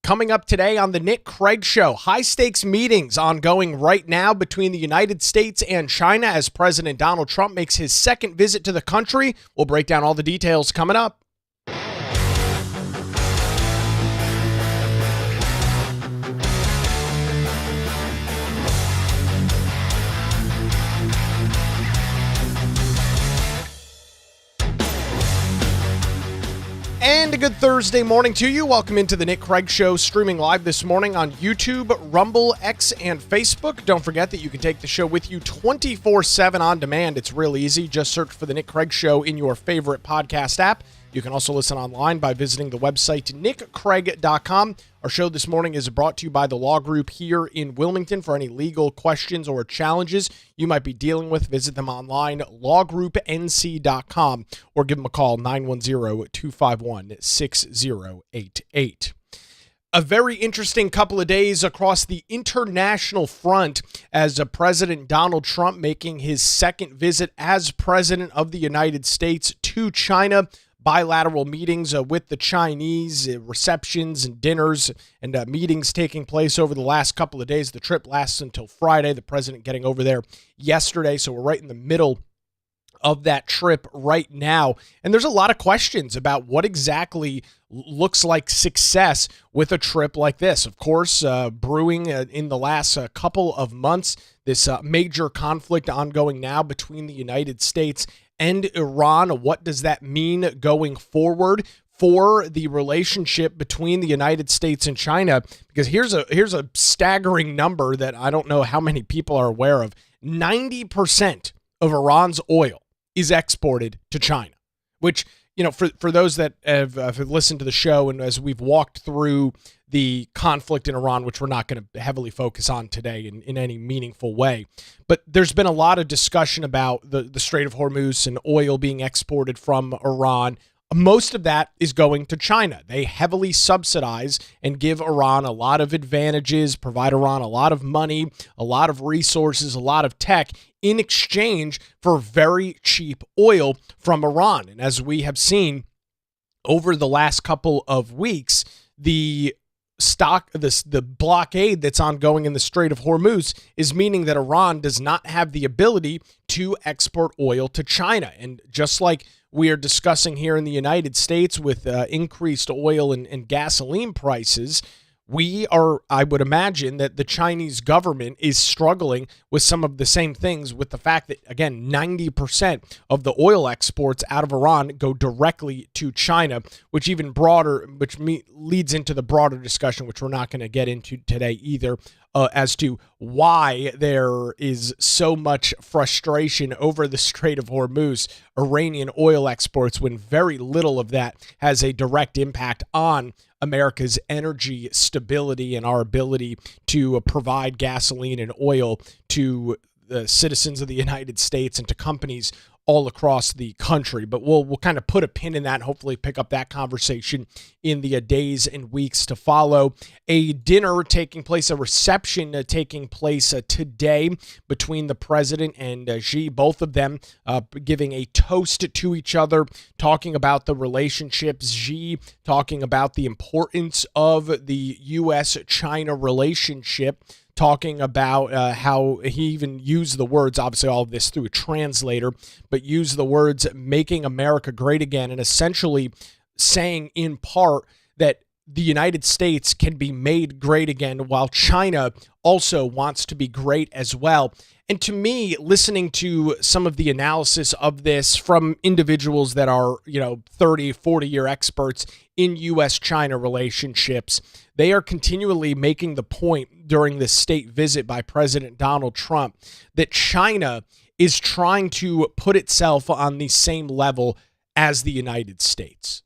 Coming up today on the Nick Craig Show, high-stakes meetings ongoing right now between the United States and China as President Donald Trump makes his second visit to the country. We'll break down all the details coming up. And a good Thursday morning to you. Welcome into the Nick Craig Show, streaming live this morning on YouTube, Rumble, X, and Facebook. Don't forget that you can take the show with you 24/7 on demand. It's real easy. Just search for the Nick Craig Show in your favorite podcast app. You can also listen online by visiting the website nickcraig.com. Our show this morning is brought to you by the Law Group here in Wilmington. For any legal questions or challenges you might be dealing with, visit them online, lawgroupnc.com, or give them a call, 910-251-6088. A very interesting couple of days across the international front as President Donald Trump making his second visit as President of the United States to China. Bilateral meetings with the Chinese, receptions and dinners and meetings taking place over the last couple of days. The trip lasts until Friday, the president getting over there yesterday, so we're right in the middle of that trip right now. And there's a lot of questions about what exactly looks like success with a trip like this. Of course, brewing in the last couple of months, this major conflict ongoing now between the United States and Iran. What does that mean going forward for the relationship between the United States and China? Because here's a staggering number that I don't know how many people are aware of. 90% of Iran's oil is exported to China, which, you know, for those that have listened to the show and as we've walked through the conflict in Iran, which we're not going to heavily focus on today in any meaningful way. But there's been a lot of discussion about the Strait of Hormuz and oil being exported from Iran. Most of that is going to China. They heavily subsidize and give Iran a lot of advantages, provide Iran a lot of money, a lot of resources, a lot of tech in exchange for very cheap oil from Iran. And as we have seen over the last couple of weeks, the blockade that's ongoing in the Strait of Hormuz is meaning that Iran does not have the ability to export oil to China. And just like we are discussing here in the United States with increased oil and gasoline prices, I would imagine that the Chinese government is struggling with some of the same things, with the fact that, again, 90% of the oil exports out of Iran go directly to China, which leads into the broader discussion, which we're not going to get into today either, as to why there is so much frustration over the Strait of Hormuz, Iranian oil exports, when very little of that has a direct impact on America's energy stability and our ability to provide gasoline and oil to the citizens of the United States and to companies all across the country. But we'll kind of put a pin in that and hopefully pick up that conversation in the days and weeks to follow. A dinner taking place, a reception taking place today between the president and Xi, both of them giving a toast to each other, talking about the relationships. Xi talking about the importance of the U.S.-China relationship, talking about how he even used the words, obviously all of this through a translator, but used the words making America great again, and essentially saying in part that the United States can be made great again while China also wants to be great as well. And to me, listening to some of the analysis of this from individuals that are, 30, 40-year experts in U.S.-China relationships, they are continually making the point during this state visit by President Donald Trump that China is trying to put itself on the same level as the United States.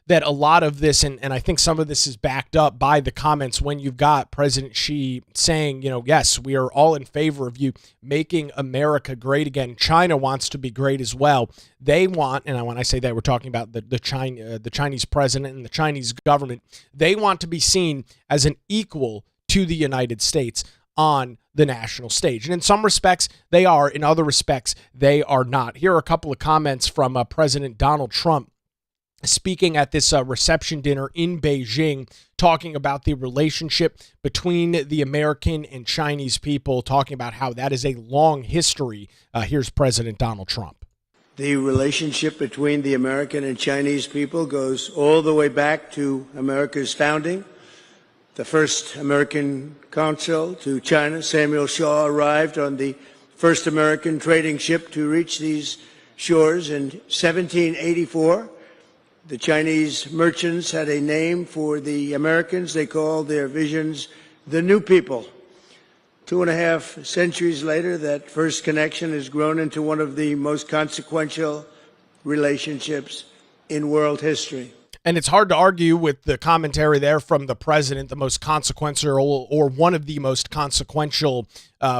That a lot of this, and I think some of this is backed up by the comments when you've got President Xi saying, yes, we are all in favor of you making America great again. China wants to be great as well. They want, and when I say that, we're talking about the Chinese president and the Chinese government. They want to be seen as an equal to the United States on the national stage. And in some respects, they are. In other respects, they are not. Here are a couple of comments from President Donald Trump speaking at this reception dinner in Beijing, talking about the relationship between the American and Chinese people, talking about how that is a long history. Here's President Donald Trump. The relationship between the American and Chinese people goes all the way back to America's founding. The first American consul to China, Samuel Shaw, arrived on the first American trading ship to reach these shores in 1784. The Chinese merchants had a name for the Americans. They called their visions the New People. 2.5 centuries later, that first connection has grown into one of the most consequential relationships in world history. And it's hard to argue with the commentary there from the president, the most consequential or one of the most consequential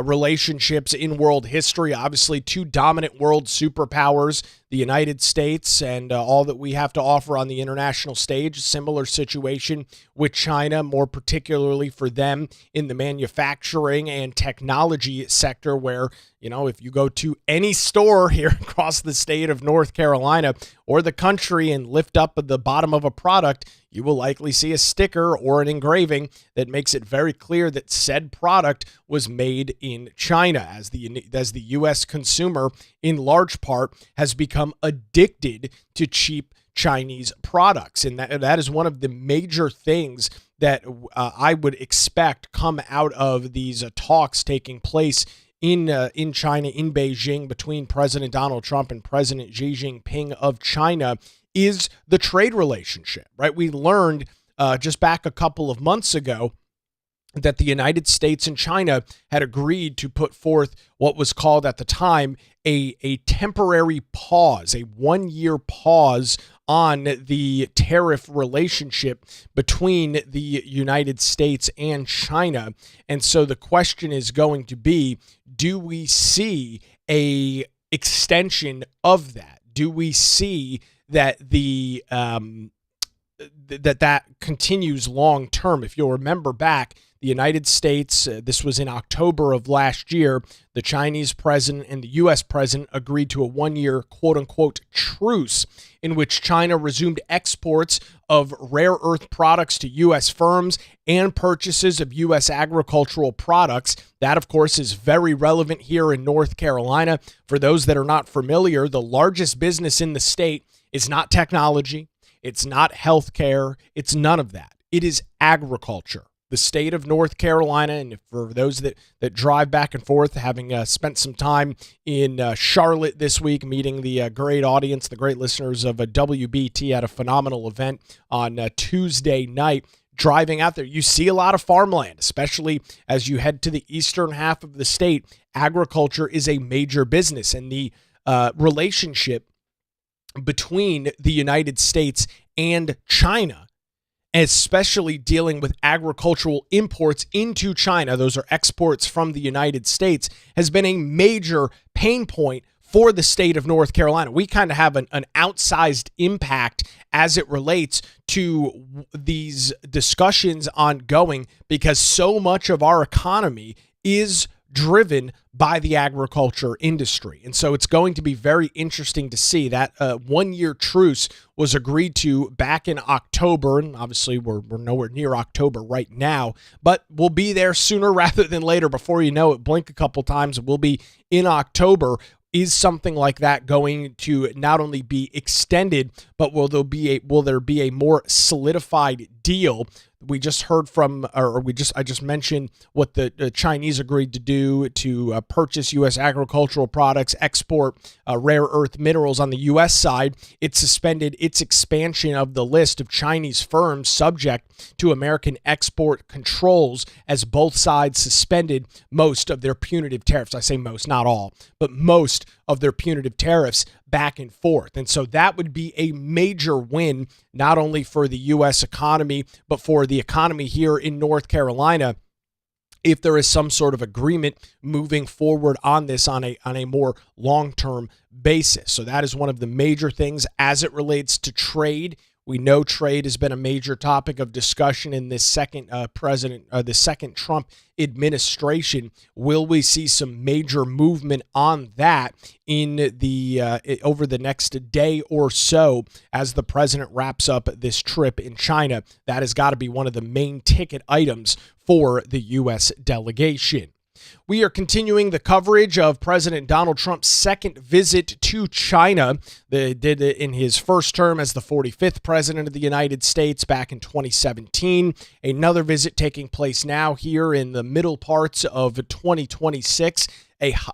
relationships in world history. Obviously, two dominant world superpowers, the United States and all that we have to offer on the international stage. Similar situation with China, more particularly for them in the manufacturing and technology sector, where, you know, if you go to any store here across the state of North Carolina or the country and lift up at the bottom of a product, you will likely see a sticker or an engraving that makes it very clear that said product was made in China, as the U.S. consumer, in large part, has become addicted to cheap Chinese products. And that is one of the major things that I would expect come out of these talks taking place in China, in Beijing, between President Donald Trump and President Xi Jinping of China, is the trade relationship, right? We learned just back a couple of months ago that the United States and China had agreed to put forth what was called at the time a temporary pause, a 1-year pause on the tariff relationship between the United States and China. And so the question is going to be, do we see a extension of that? Do we see that that continues long term? If you'll remember back, the United States, this was in October of last year, the Chinese president and the U.S. president agreed to a 1-year quote-unquote truce in which China resumed exports of rare earth products to U.S. firms and purchases of U.S. agricultural products. That, of course, is very relevant here in North Carolina. For those that are not familiar, the largest business in the state is not technology, it's not healthcare, it's none of that. It is agriculture. The state of North Carolina, and for those that drive back and forth, having spent some time in Charlotte this week, meeting the great audience, the great listeners of WBT at a phenomenal event on Tuesday night, driving out there, you see a lot of farmland, especially as you head to the eastern half of the state. Agriculture is a major business, and the relationship between the United States and China, especially dealing with agricultural imports into China, those are exports from the United States, has been a major pain point for the state of North Carolina. We kind of have an outsized impact as it relates to these discussions ongoing, because so much of our economy is driven by the agriculture industry. And so it's going to be very interesting to see that 1-year truce was agreed to back in October. And obviously we're nowhere near October right now, but we'll be there sooner rather than later. Before you know it, blink a couple times, we'll be in October. Is something like that going to not only be extended, but will there be a more solidified deal? We just heard from, I just mentioned what the Chinese agreed to do to purchase U.S. agricultural products, export rare earth minerals on the U.S. side. It suspended its expansion of the list of Chinese firms subject to American export controls, as both sides suspended most of their punitive tariffs. I say most, not all, but most of their punitive tariffs back and forth. And so that would be a major win, not only for the U.S. economy, but for the economy here in North Carolina, if there is some sort of agreement moving forward on this on a more long-term basis. So that is one of the major things as it relates to trade. We know trade has been a major topic of discussion in this second the second Trump administration. Will we see some major movement on that in the over the next day or so as the president wraps up this trip in China? That has got to be one of the main ticket items for the U.S. delegation. We are continuing the coverage of President Donald Trump's second visit to China. They did it in his first term as the 45th president of the United States back in 2017. Another visit taking place now here in the middle parts of 2026.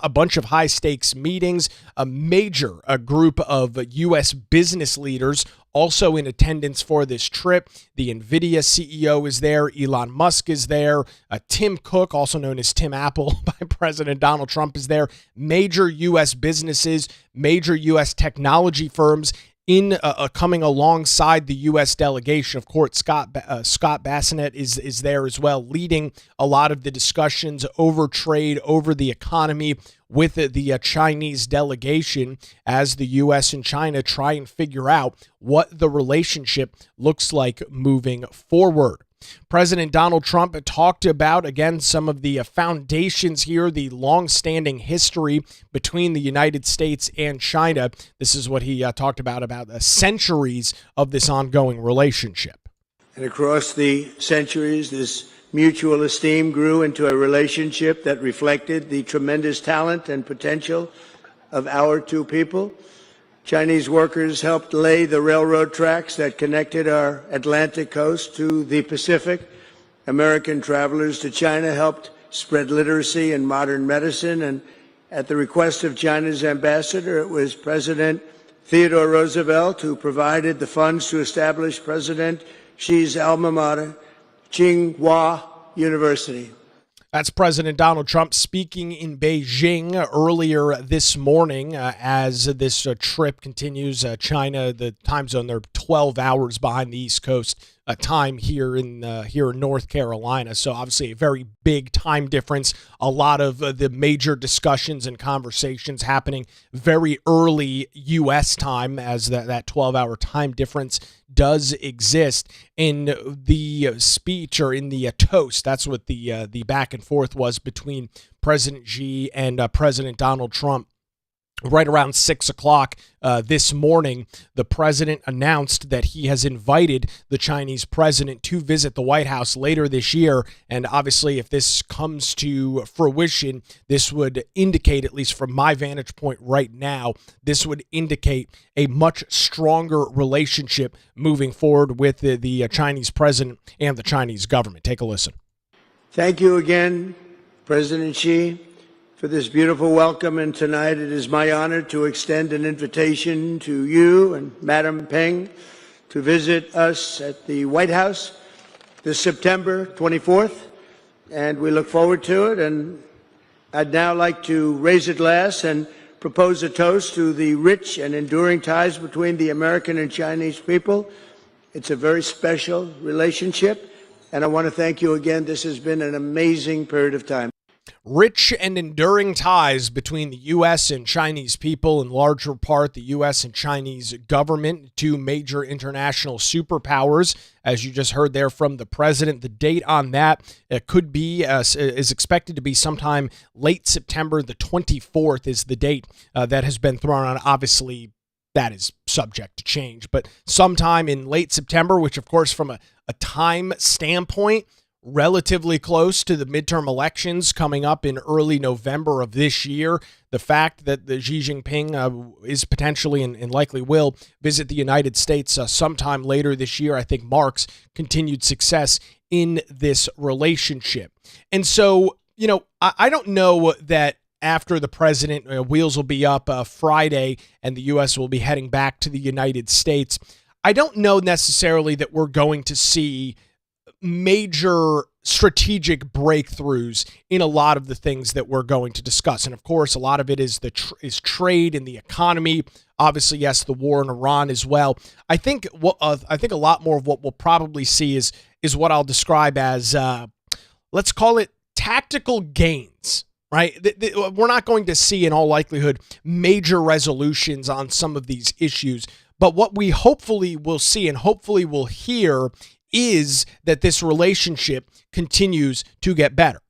A bunch of high-stakes meetings, a group of U.S. business leaders also in attendance for this trip. The NVIDIA CEO is there. Elon Musk is there. Tim Cook, also known as Tim Apple by President Donald Trump, is there. Major U.S. businesses, major U.S. technology firms in coming alongside the U.S. delegation. Of course, Scott Bassett is there as well, leading a lot of the discussions over trade, over the economy with the Chinese delegation as the U.S. and China try and figure out what the relationship looks like moving forward. President Donald Trump talked about, again, some of the foundations here, the long-standing history between the United States and China. This is what he talked about centuries of this ongoing relationship. And across the centuries, this mutual esteem grew into a relationship that reflected the tremendous talent and potential of our two people. Chinese workers helped lay the railroad tracks that connected our Atlantic coast to the Pacific. American travelers to China helped spread literacy and modern medicine. And at the request of China's ambassador, it was President Theodore Roosevelt who provided the funds to establish President Xi's alma mater, Tsinghua University. That's President Donald Trump speaking in Beijing earlier this morning as this trip continues. China, the time zone, they're 12 hours behind the East Coast time here in North Carolina. So obviously a very big time difference. A lot of the major discussions and conversations happening very early U.S. time, as that 12-hour time difference does exist. In the speech, or in the toast, that's what the back and forth was between President Xi and President Donald Trump. Right around 6 o'clock this morning, the president announced that he has invited the Chinese president to visit the White House later this year. And obviously, if this comes to fruition, this would indicate, at least from my vantage point right now, this would indicate a much stronger relationship moving forward with the Chinese president and the Chinese government. Take a listen. Thank you again, President Xi, for this beautiful welcome. And tonight it is my honor to extend an invitation to you and Madam Peng to visit us at the White House this September 24th. And we look forward to it. And I'd now like to raise a glass and propose a toast to the rich and enduring ties between the American and Chinese people. It's a very special relationship. And I want to thank you again. This has been an amazing period of time. Rich and enduring ties between the U.S. and Chinese people, in larger part the U.S. and Chinese government, two major international superpowers, as you just heard there from the president. The date on that could be, is expected to be sometime late September. The 24th is the date that has been thrown on. Obviously, that is subject to change, but sometime in late September, which of course from a time standpoint, relatively close to the midterm elections coming up in early November of this year. The fact that the Xi Jinping is potentially and likely will visit the United States sometime later this year, I think marks continued success in this relationship. And so, you know, I don't know that after the president, wheels will be up Friday and the U.S. will be heading back to the United States. I don't know necessarily that we're going to see major strategic breakthroughs in a lot of the things that we're going to discuss. And of course, a lot of it is is trade and the economy. Obviously, yes, the war in Iran as well. I think a lot more of what we'll probably see is what I'll describe as, let's call it tactical gains. Right? We're not going to see, in all likelihood, major resolutions on some of these issues, But what we hopefully will see and hopefully will hear is that this relationship continues to get better.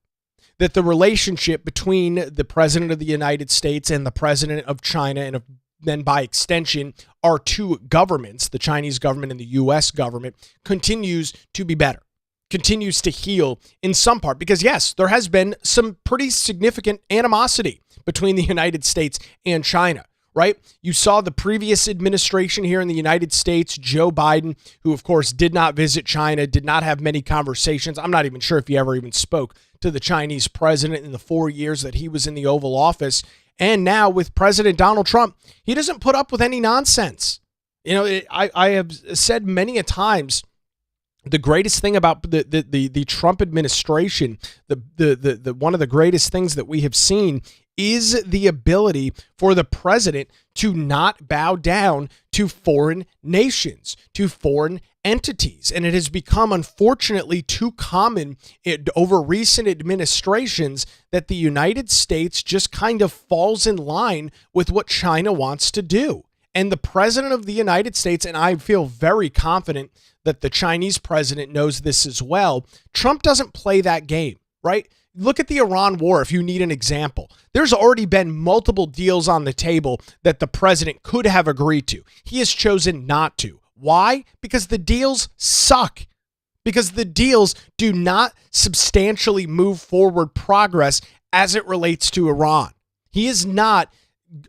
That the relationship between the President of the United States and the President of China, and then by extension our two governments, the Chinese government and the U.S. government, continues to be better, continues to heal in some part. Because yes, there has been some pretty significant animosity between the United States and China, right? You saw the previous administration here in the United States, Joe Biden, who of course did not visit China, did not have many conversations. I'm not even sure if he ever even spoke to the Chinese president in the 4 years that he was in the Oval Office. And now with President Donald Trump, he doesn't put up with any nonsense. You know, I have said many a times, the greatest thing about the Trump administration, the one of the greatest things that we have seen is the ability for the president to not bow down to foreign nations, to foreign entities. And it has become, unfortunately, too common over recent administrations that the United States just kind of falls in line with what China wants to do. And the president of the United States, and I feel very confident that the Chinese president knows this as well, Trump doesn't play that game, right? Look at the Iran war if you need an example. There's already been multiple deals on the table that the president could have agreed to. He has chosen not to. Why? Because the deals suck. Because the deals do not substantially move forward progress as it relates to Iran. He is not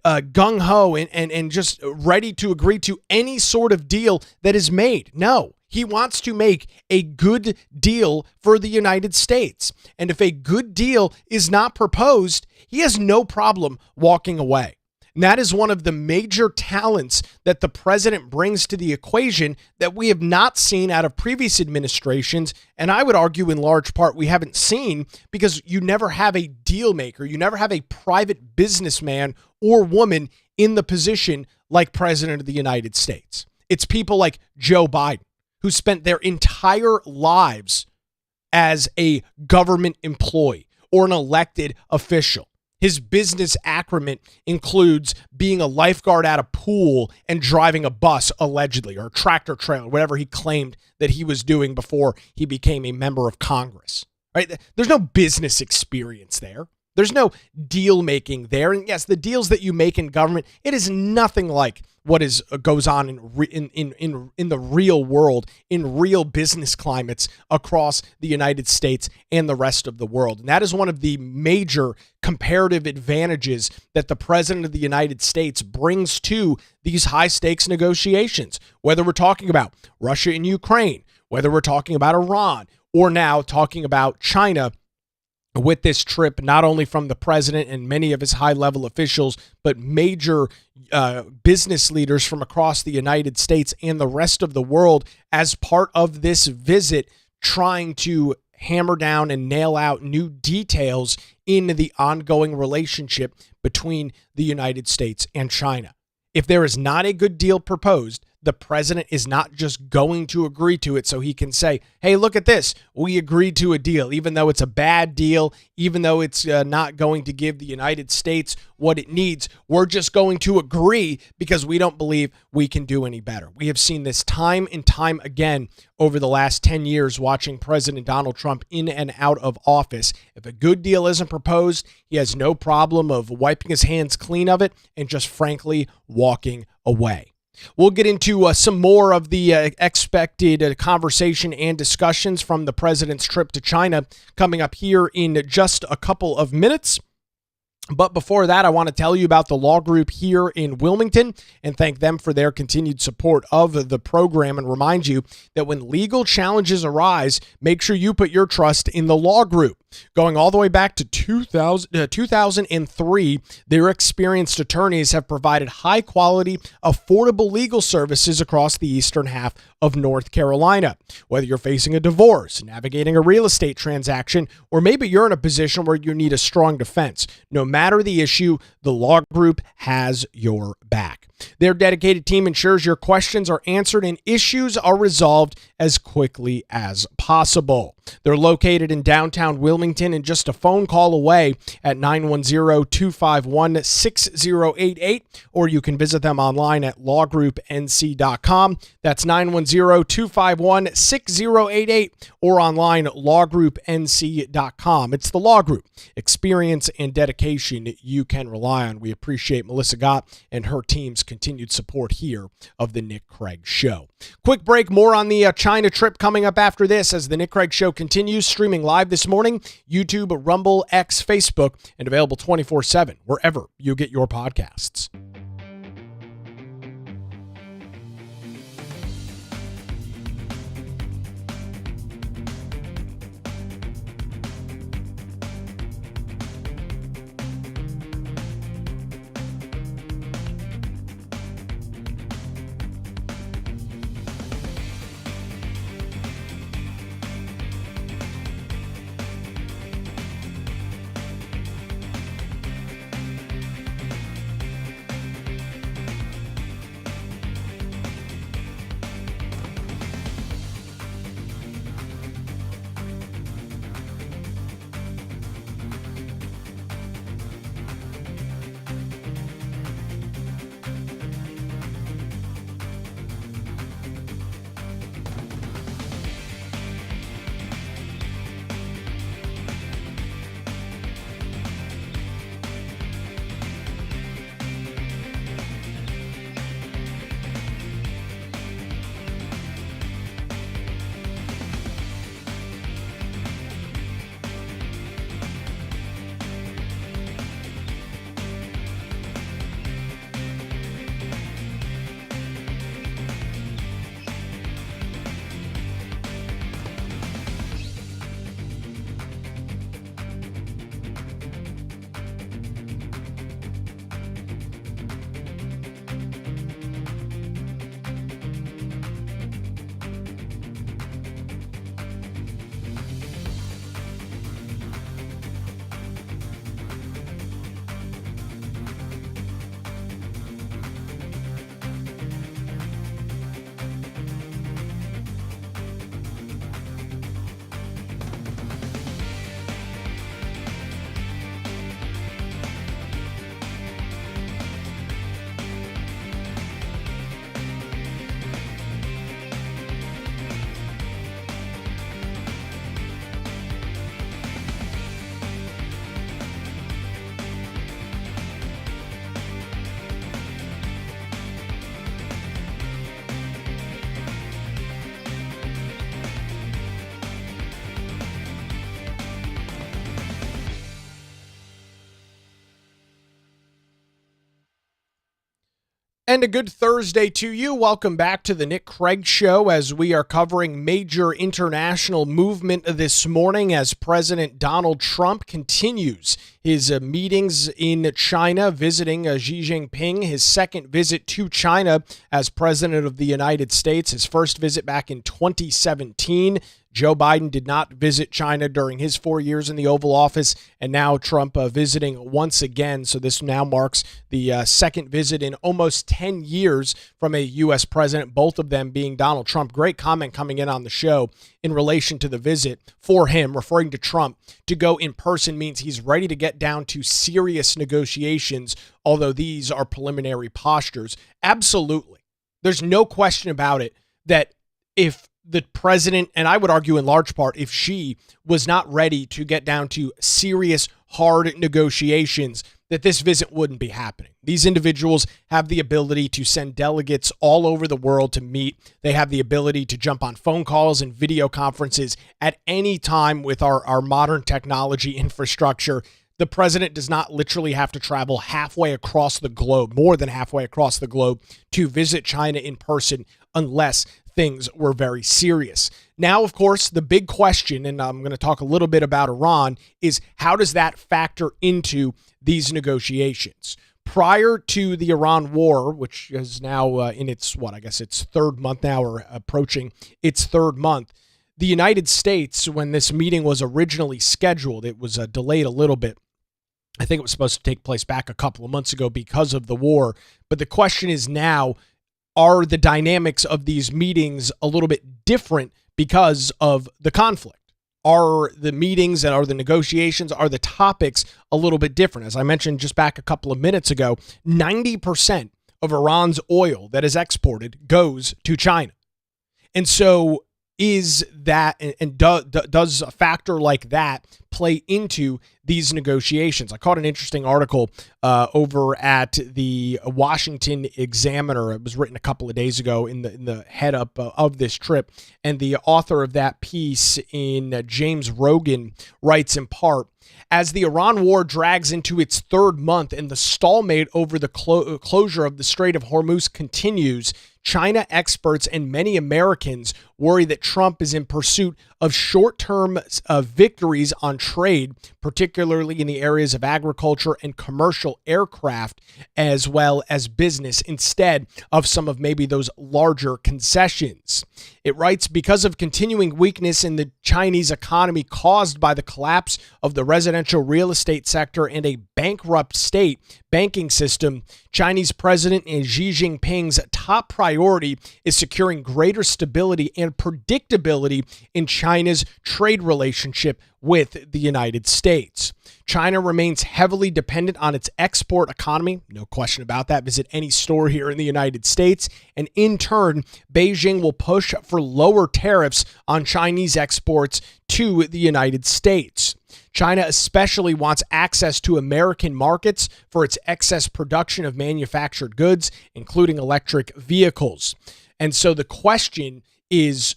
gung-ho and just ready to agree to any sort of deal that is made. No. He wants to make a good deal for the United States. And if a good deal is not proposed, he has no problem walking away. And that is one of the major talents that the president brings to the equation that we have not seen out of previous administrations. And I would argue in large part we haven't seen because you never have a deal maker. You never have a private businessman or woman in the position like President of the United States. It's people like Joe Biden, who spent their entire lives as a government employee or an elected official. His business acumen includes being a lifeguard at a pool and driving a bus, allegedly, or a tractor trailer, whatever he claimed that he was doing before he became a member of Congress. Right? There's no business experience there. There's no deal making there. And yes, the deals that you make in government, it is nothing like what goes on in the real world, in real business climates across the United States and the rest of the world. And that is one of the major comparative advantages that the president of the United States brings to these high stakes negotiations, whether we're talking about Russia and Ukraine, whether we're talking about Iran, or now talking about China, with this trip, not only from the president and many of his high-level officials, but major business leaders from across the United States and the rest of the world as part of this visit, trying to hammer down and nail out new details in the ongoing relationship between the United States and China. If there is not a good deal proposed, the president is not just going to agree to it so he can say, hey, look at this. We agreed to a deal, even though it's a bad deal, even though it's not going to give the United States what it needs. We're just going to agree because we don't believe we can do any better. We have seen this time and time again over the last 10 years watching President Donald Trump in and out of office. If a good deal isn't proposed, he has no problem of wiping his hands clean of it and just frankly walking away. We'll get into some more of the expected conversation and discussions from the president's trip to China coming up here in just a couple of minutes. But before that, I want to tell you about the law group here in Wilmington and thank them for their continued support of the program and remind you that when legal challenges arise, make sure you put your trust in the law group. Going all the way back to 2003, their experienced attorneys have provided high-quality, affordable legal services across the eastern half of North Carolina. Whether you're facing a divorce, navigating a real estate transaction, or maybe you're in a position where you need a strong defense, no matter the issue, the Law Group has your back. Their dedicated team ensures your questions are answered and issues are resolved as quickly as possible. They're located in downtown Wilmington and just a phone call away at 910-251-6088, or you can visit them online at lawgroupnc.com. That's 910-251-6088 or online at lawgroupnc.com. It's the Law Group. Experience and dedication you can rely on. We appreciate Melissa Gott and her team's continued support here of the Nick Craig Show. Quick break, more on the China trip coming up after this as the Nick Craig Show continues, streaming live this morning, YouTube, Rumble, X, Facebook, and available 24/7 wherever you get your podcasts. And a good Thursday to you. Welcome back to the Nick Craig Show as we are covering major international movement this morning as President Donald Trump continues his meetings in China, visiting Xi Jinping, his second visit to China as President of the United States, his first visit back in 2017. Joe Biden did not visit China during his 4 years in the Oval Office, and now Trump visiting once again. So this now marks the second visit in almost 10 years from a U.S. president, both of them being Donald Trump. Great comment coming in on the show in relation to the visit for him, referring to Trump. To go in person means he's ready to get down to serious negotiations, although these are preliminary postures. Absolutely. There's no question about it that if the president, and I would argue in large part, if she was not ready to get down to serious, hard negotiations, that this visit wouldn't be happening. These individuals have the ability to send delegates all over the world to meet. They have the ability to jump on phone calls and video conferences at any time with our modern technology infrastructure. The president does not literally have to travel halfway across the globe, more than halfway across the globe, to visit China in person unless things were very serious. Now, of course, the big question, and I'm going to talk a little bit about Iran, is how does that factor into these negotiations? Prior to the Iran war, which is now in its, its third month now, or approaching its third month, the United States, when this meeting was originally scheduled, it was delayed a little bit. I think it was supposed to take place back a couple of months ago because of the war. But the question is now, are the dynamics of these meetings a little bit different because of the conflict? Are the meetings and are the negotiations, are the topics a little bit different? As I mentioned just back a couple of minutes ago, 90% of Iran's oil that is exported goes to China. And so is that, and does a factor like that play into these negotiations? I caught an interesting article over at the Washington Examiner. It was written a couple of days ago in the head up of this trip. And the author of that piece, in James Rogan, writes in part, as the Iran war drags into its third month and the stalemate over the closure of the Strait of Hormuz continues, China experts and many Americans worry that Trump is in pursuit of short-term victories on trade, particularly in the areas of agriculture and commercial aircraft, as well as business, instead of some of maybe those larger concessions. It writes, because of continuing weakness in the Chinese economy caused by the collapse of the residential real estate sector and a bankrupt state banking system, Chinese President Xi Jinping's top priority is securing greater stability and predictability in China's trade relationship with the United States. China remains heavily dependent on its export economy, no question about that. Visit any store here in the United States, and in turn, Beijing will push for lower tariffs on Chinese exports to the United States. China especially wants access to American markets for its excess production of manufactured goods, including electric vehicles. And so the question is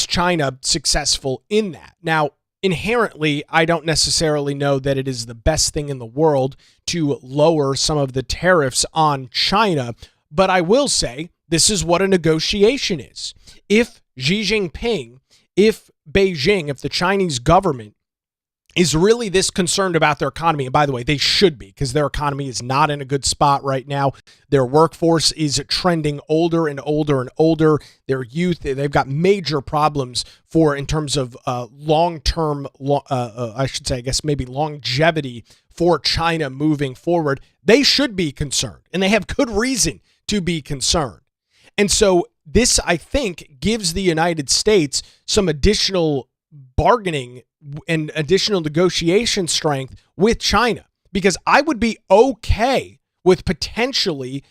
China successful in that? Now, inherently, I don't necessarily know that it is the best thing in the world to lower some of the tariffs on China, but I will say this is what a negotiation is. If Xi Jinping, if Beijing, if the Chinese government is really this concerned about their economy, and by the way, they should be, because their economy is not in a good spot right now. Their workforce is trending older and older and older. Their youth, they've got major problems in terms of long-term, I should say, I guess maybe longevity for China moving forward. They should be concerned, and they have good reason to be concerned. And so this, I think, gives the United States some additional bargaining and additional negotiation strength with China, because I would be okay with potentially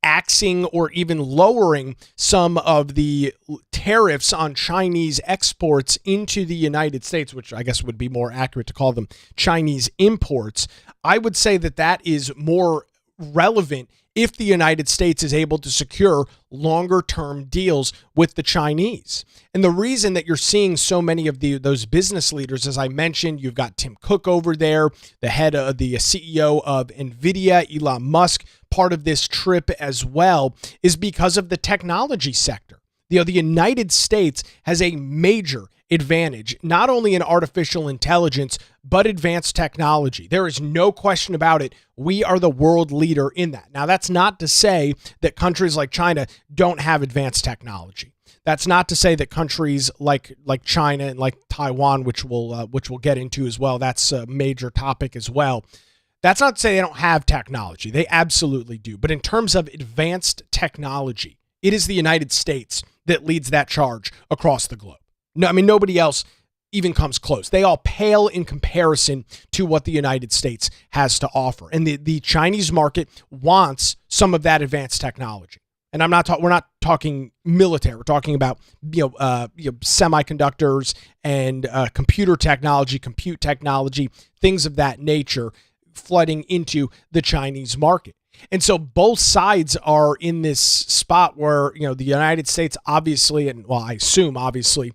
axing or even lowering some of the tariffs on Chinese exports into the United States, which I guess would be more accurate to call them Chinese imports. I would say that that is more relevant if the United States is able to secure longer term deals with the Chinese. And the reason that you're seeing so many of those business leaders, as I mentioned, you've got Tim Cook over there, the head of the CEO of NVIDIA, Elon Musk, part of this trip as well, is because of the technology sector. The United States has a major advantage, not only in artificial intelligence, but advanced technology. There is no question about it. We are the world leader in that. Now, that's not to say that countries like China don't have advanced technology. That's not to say that countries like China and like Taiwan, which we'll get into as well, that's a major topic as well. That's not to say they don't have technology. They absolutely do. But in terms of advanced technology, it is the United States that leads that charge across the globe. No, I mean, nobody else even comes close. They all pale in comparison to what the United States has to offer. And the Chinese market wants some of that advanced technology. And we're not talking military. We're talking about semiconductors and computer technology, compute technology, things of that nature flooding into the Chinese market. And so both sides are in this spot where, the United States obviously, and well, I assume obviously,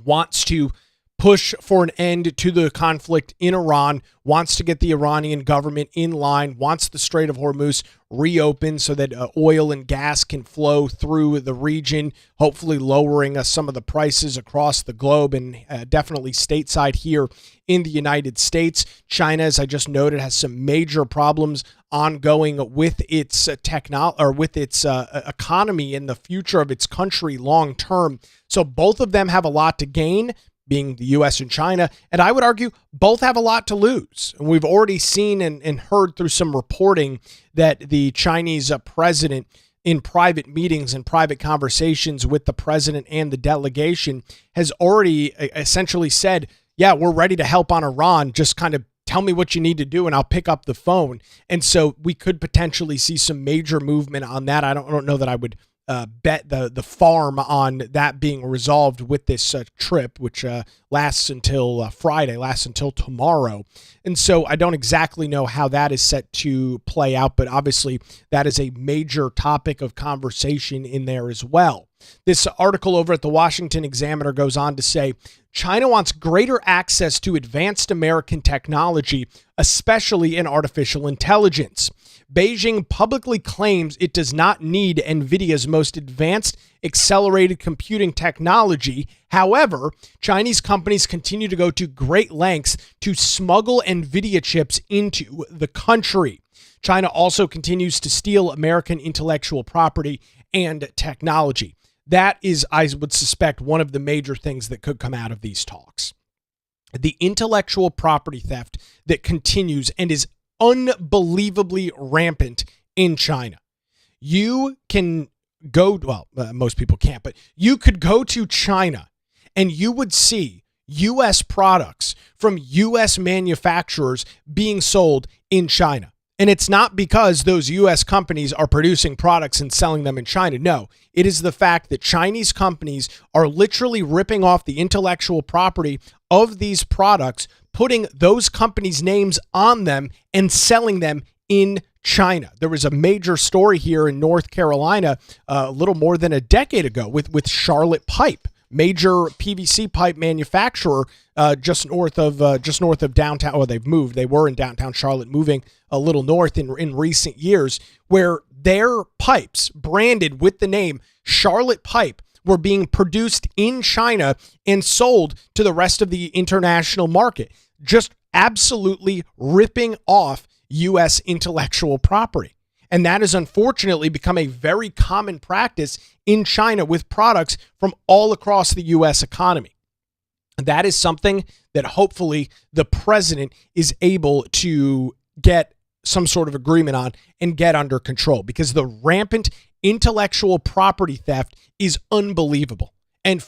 wants to push for an end to the conflict in Iran, wants to get the Iranian government in line, wants the Strait of Hormuz reopened so that oil and gas can flow through the region, hopefully lowering some of the prices across the globe and definitely stateside here in the United States. China, as I just noted, has some major problems ongoing with its economy and the future of its country long term. So both of them have a lot to gain. being the U.S. and China. And I would argue both have a lot to lose. And we've already seen and heard through some reporting that the Chinese president, in private meetings and private conversations with the president and the delegation, has already essentially said, yeah, we're ready to help on Iran. Just kind of tell me what you need to do and I'll pick up the phone. And so we could potentially see some major movement on that. I don't know that I would bet the farm on that being resolved with this trip, which lasts until Friday, lasts until tomorrow. And so I don't exactly know how that is set to play out, but obviously that is a major topic of conversation in there as well. This article over at the Washington Examiner goes on to say, China wants greater access to advanced American technology, especially in artificial intelligence. Beijing publicly claims it does not need NVIDIA's most advanced accelerated computing technology. However, Chinese companies continue to go to great lengths to smuggle NVIDIA chips into the country. China also continues to steal American intellectual property and technology. That is, I would suspect, one of the major things that could come out of these talks. The intellectual property theft that continues and is unbelievably rampant in China. You can go, most people can't, but you could go to China and you would see U.S. products from U.S. manufacturers being sold in China. And it's not because those U.S. companies are producing products and selling them in China. No, it is the fact that Chinese companies are literally ripping off the intellectual property of these products, putting those companies' names on them and selling them in China. There was a major story here in North Carolina a little more than a decade ago with Charlotte Pipe, major PVC pipe manufacturer just north of downtown. Oh, they've moved. They were in downtown Charlotte, moving a little north in recent years, where their pipes branded with the name Charlotte Pipe were being produced in China and sold to the rest of the international market. Just absolutely ripping off U.S. intellectual property. And that has unfortunately become a very common practice in China with products from all across the U.S. economy. That is something that hopefully the president is able to get some sort of agreement on and get under control, because the rampant intellectual property theft is unbelievable. And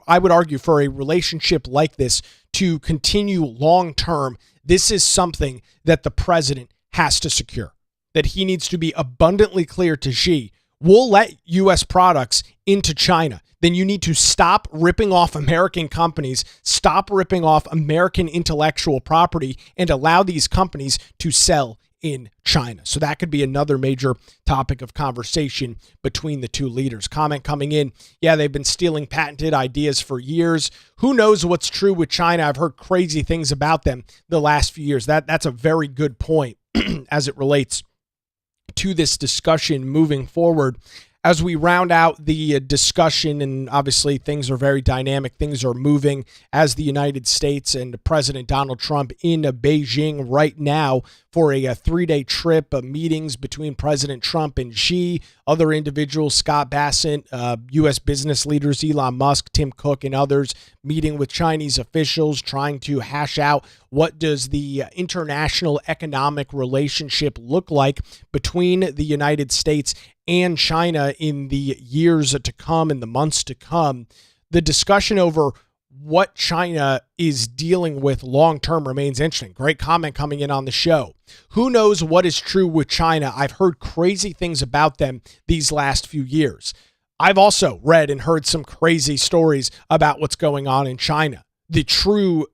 I would argue, for a relationship like this to continue long term, this is something that the president has to secure. That he needs to be abundantly clear to Xi, we'll let U.S. products into China. Then you need to stop ripping off American companies, stop ripping off American intellectual property, and allow these companies to sell in China. So that could be another major topic of conversation between the two leaders. Comment coming in, yeah, they've been stealing patented ideas for years. Who knows what's true with China? I've heard crazy things about them the last few years. That's a very good point as it relates to this discussion moving forward. As we round out the discussion, and obviously things are very dynamic, things are moving as the United States and President Donald Trump in Beijing right now for a 3-day trip of meetings between President Trump and Xi, other individuals, Scott Bassett, U.S. business leaders, Elon Musk, Tim Cook, and others, meeting with Chinese officials, trying to hash out what does the international economic relationship look like between the United States and China in the years to come, in the months to come. The discussion over what China is dealing with long-term remains interesting. Great comment coming in on the show. Who knows what is true with China? I've heard crazy things about them these last few years. I've also read and heard some crazy stories about what's going on in China. The true,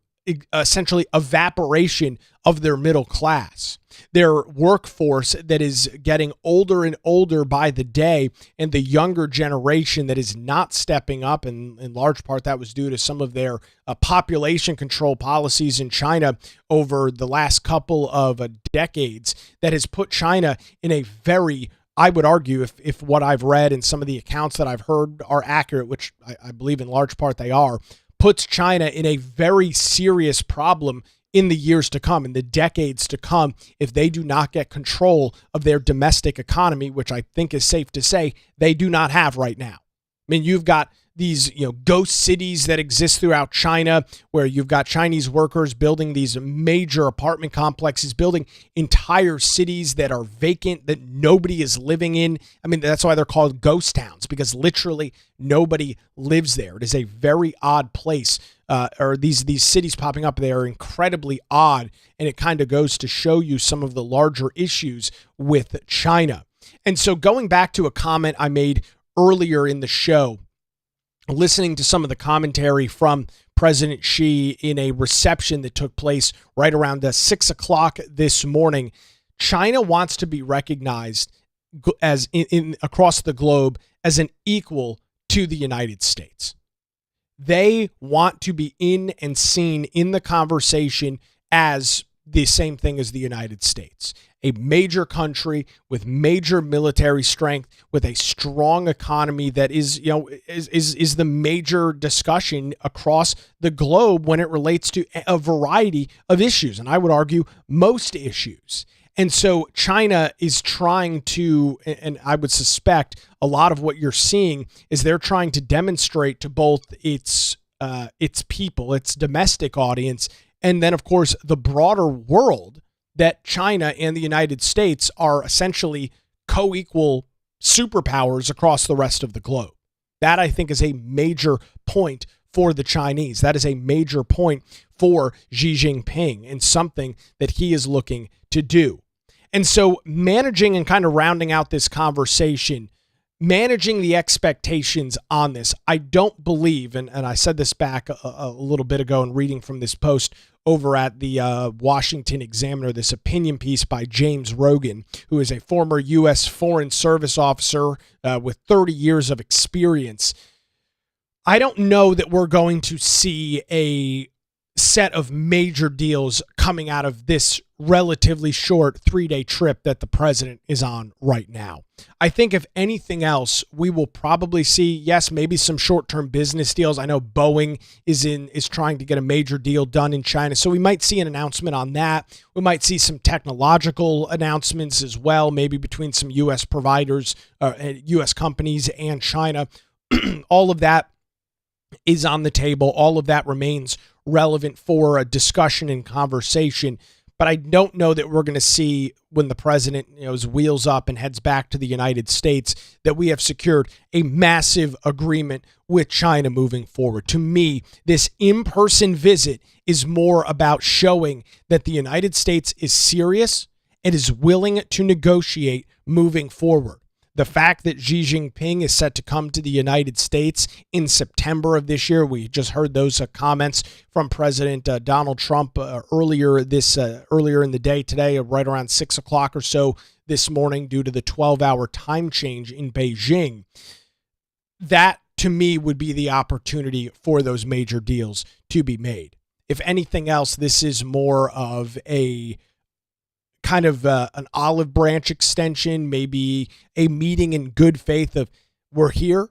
essentially, evaporation of their middle class. Their workforce that is getting older and older by the day, and the younger generation that is not stepping up. And in large part, that was due to some of their population control policies in China over the last couple of decades that has put China in a very, I would argue, if what I've read and some of the accounts that I've heard are accurate, which I believe in large part they are, puts China in a very serious problem in the years to come, in the decades to come, if they do not get control of their domestic economy, which I think is safe to say they do not have right now. I mean, you've got these, ghost cities that exist throughout China, where you've got Chinese workers building these major apartment complexes, building entire cities that are vacant, that nobody is living in. I mean, that's why they're called ghost towns, because literally nobody lives there. It is a very odd place. Or these cities popping up, they are incredibly odd, and it kind of goes to show you some of the larger issues with China. And so going back to a comment I made earlier in the show, listening to some of the commentary from President Xi in a reception that took place right around 6 o'clock this morning, China wants to be recognized as in across the globe as an equal to the United States. They want to be in and seen in the conversation as the same thing as the United States, a major country with major military strength, with a strong economy that is the major discussion across the globe when it relates to a variety of issues, and I would argue most issues. And so China is trying to, and I would suspect a lot of what you're seeing is they're trying to demonstrate to both its people, its domestic audience, and then, of course, the broader world, that China and the United States are essentially co-equal superpowers across the rest of the globe. That, I think, is a major point for the Chinese. That is a major point for Xi Jinping and something that he is looking to do. And so managing and kind of rounding out this conversation, managing the expectations on this, I don't believe, and I said this back a little bit ago in reading from this post over at the Washington Examiner, this opinion piece by James Rogan, who is a former U.S. Foreign Service officer with 30 years of experience. I don't know that we're going to see a set of major deals coming out of this relatively short 3-day trip that the president is on right now. I think if anything else, we will probably see, yes, maybe some short-term business deals. I know Boeing is trying to get a major deal done in China, so we might see an announcement on that. We might see some technological announcements as well, maybe between some U.S. providers, U.S. companies and China. All of that is on the table. All of that remains relevant for a discussion and conversation. But I don't know that we're going to see, when the president is wheels up and heads back to the United States, that we have secured a massive agreement with China moving forward. To me, this in-person visit is more about showing that the United States is serious and is willing to negotiate moving forward. The fact that Xi Jinping is set to come to the United States in September of this year, we just heard those comments from President Donald Trump earlier in the day today, right around 6 o'clock or so this morning, due to the 12-hour time change in Beijing. That, to me, would be the opportunity for those major deals to be made. If anything else, this is more of a kind of an olive branch extension, maybe a meeting in good faith of, we're here,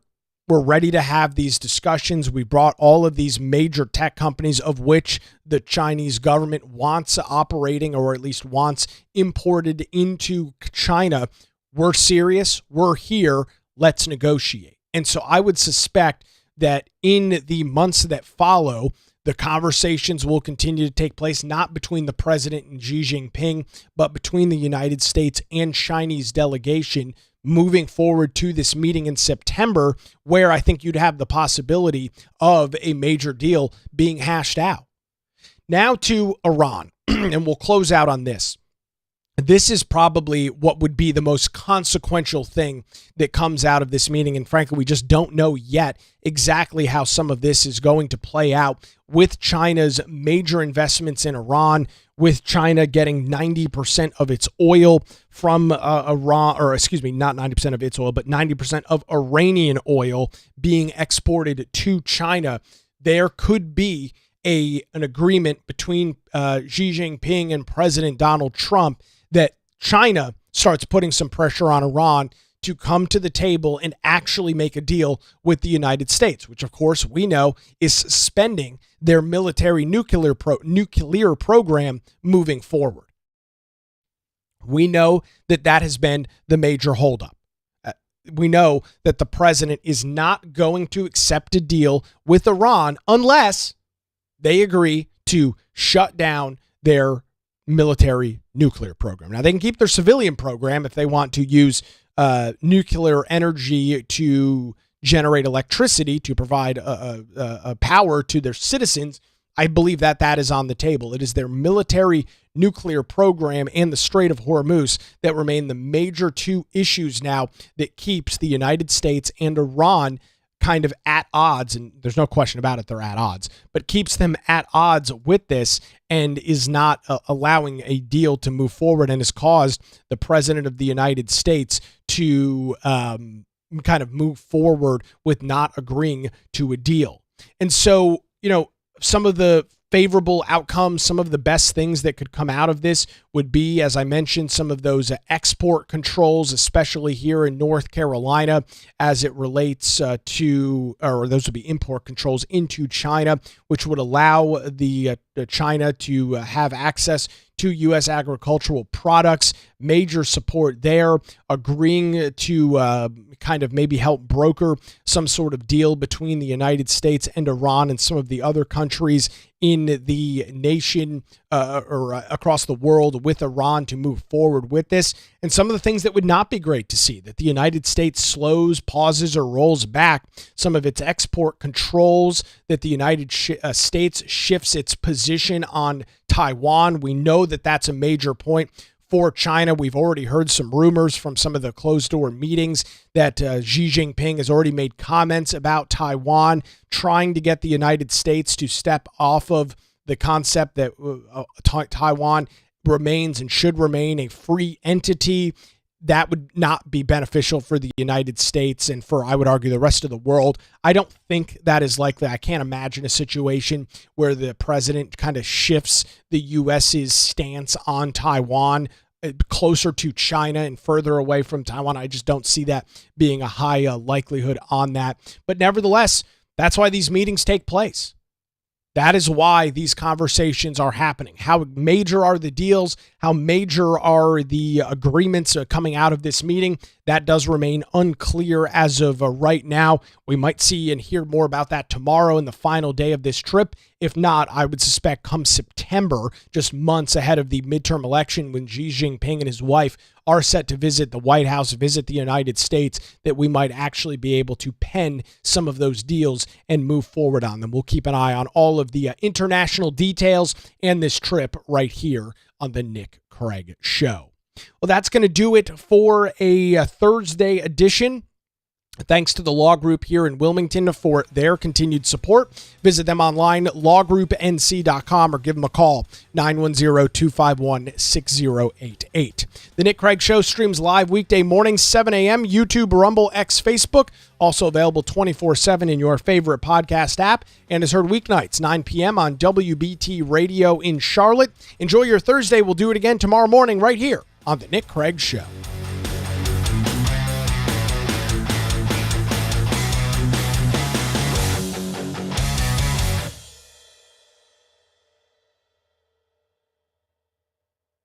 we're ready to have these discussions. We brought all of these major tech companies, of which the Chinese government wants operating, or at least wants imported into China. We're serious, we're here, let's negotiate. And so I would suspect that in the months that follow, the conversations will continue to take place, not between the president and Xi Jinping, but between the United States and Chinese delegation, moving forward to this meeting in September, where I think you'd have the possibility of a major deal being hashed out. Now to Iran, and we'll close out on this. This is probably what would be the most consequential thing that comes out of this meeting. And frankly, we just don't know yet exactly how some of this is going to play out, with China's major investments in Iran, with China getting 90% of its oil from Iran, or excuse me, not 90% of its oil, but 90% of Iranian oil being exported to China. There could be an agreement between Xi Jinping and President Donald Trump that China starts putting some pressure on Iran to come to the table and actually make a deal with the United States, which of course we know is suspending their military nuclear program moving forward. We know that has been the major holdup. we know that the president is not going to accept a deal with Iran unless they agree to shut down their military nuclear program. Now, they can keep their civilian program if they want to use nuclear energy to generate electricity to provide power to their citizens. I believe that that is on the table. It is their military nuclear program and the Strait of Hormuz that remain the major two issues now that keeps the United States and Iran kind of at odds, and there's no question about it, they're at odds, but keeps them at odds with this and is not allowing a deal to move forward, and has caused the president of the United States to kind of move forward with not agreeing to a deal. And so, some of the favorable outcomes, some of the best things that could come out of this would be, as I mentioned, some of those export controls, especially here in North Carolina, as it relates to, or those would be import controls into China, which would allow the China to have access to U.S. agricultural products. Major support there, agreeing to kind of maybe help broker some sort of deal between the United States and Iran and some of the other countries in the nation or across the world with Iran to move forward with this. And some of the things that would not be great to see, that the United States slows, pauses, or rolls back some of its export controls, that the United States shifts its position on Taiwan. We know that that's a major point for China. We've already heard some rumors from some of the closed-door meetings that Xi Jinping has already made comments about Taiwan, trying to get the United States to step off of the concept that Taiwan remains and should remain a free entity. That would not be beneficial for the United States and for, I would argue, the rest of the world. I don't think that is likely. I can't imagine a situation where the president kind of shifts the U.S.'s stance on Taiwan closer to China and further away from Taiwan. I just don't see that being a high likelihood on that. But nevertheless, that's why these meetings take place. That is why these conversations are happening. How major are the deals? How major are the agreements coming out of this meeting? That does remain unclear as of right now. We might see and hear more about that tomorrow in the final day of this trip. If not, I would suspect come September, just months ahead of the midterm election, when Xi Jinping and his wife are set to visit the White House, visit the United States, that we might actually be able to pen some of those deals and move forward on them. We'll keep an eye on all of the international details and this trip right here on the Nick Craig Show. Well, that's going to do it for a Thursday edition. Thanks to the Law Group here in Wilmington for their continued support. Visit them online, lawgroupnc.com, or give them a call, 910-251-6088. The Nick Craig Show streams live weekday mornings, 7 a.m., YouTube, Rumble, X, Facebook. Also available 24/7 in your favorite podcast app, and is heard weeknights, 9 p.m. on WBT Radio in Charlotte. Enjoy your Thursday. We'll do it again tomorrow morning right here on The Nick Craig Show.